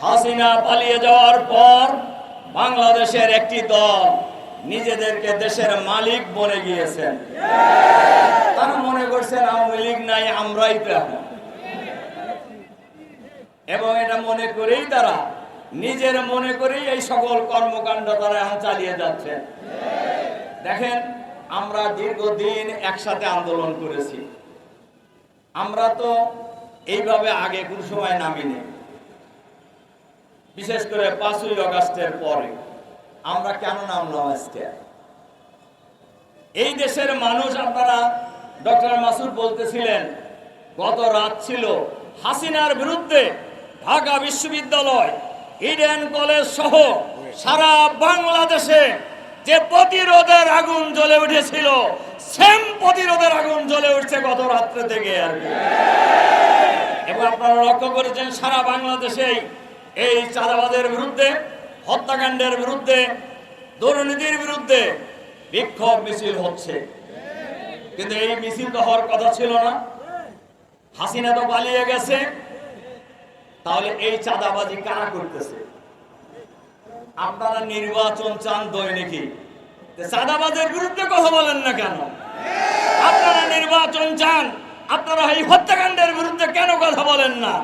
হাসিনা পালিয়ে যাওয়ার পর বাংলাদেশের একটি দল নিজেদেরকে দেশের মালিক বলে গিয়েছেন। তারা মনে করছেন আওয়ামী লীগ নাই, আমরাই তো এখন। এবং এটা মনে করেই তারা নিজের মনে করেই এই সকল কর্মকাণ্ড তারা এখন চালিয়ে যাচ্ছেন। দেখেন, আমরা দীর্ঘদিন একসাথে আন্দোলন করেছি। আমরা তো এইভাবে আগে কোন সময় নামিনি, বিশেষ করে 5ই আগস্টের পরে। আমরা কেন নামলাম আজকে? এই দেশের মানুষ, আপনারা ডক্টর মাসুদ বলতেছিলেন গত রাত ছিল হাসিনার বিরুদ্ধে ঢাকা বিশ্ববিদ্যালয়, ইডেন কলেজ সহ সারা বাংলাদেশে যে প্রতিরোধের আগুন জ্বলে উঠেছিল, সেম প্রতিরোধের আগুন জ্বলে উঠছে গত রাত্রে থেকে আর কি। এবং আপনারা লক্ষ্য করেছেন সারা বাংলাদেশেই এই চাঁদাবাদের বিরুদ্ধে, হত্যাকাণ্ডের বিরুদ্ধে, দুর্নীতির বিরুদ্ধে বিক্ষোভ মিছিল হচ্ছে। কিন্তু এই মিছিল তো হওয়ার কথা ছিল না। হাসিনা তো পালিয়ে গেছে, তাহলে এই চাঁদাবাজি কারা করতেছে? আপনারা নির্বাচন চান দৈনিকই, চাঁদাবাজের বিরুদ্ধে কথা বলেন না কেন? আপনারা নির্বাচন চান, আপনারা এই হত্যাকাণ্ডের বিরুদ্ধে কেন কথা বলেন না?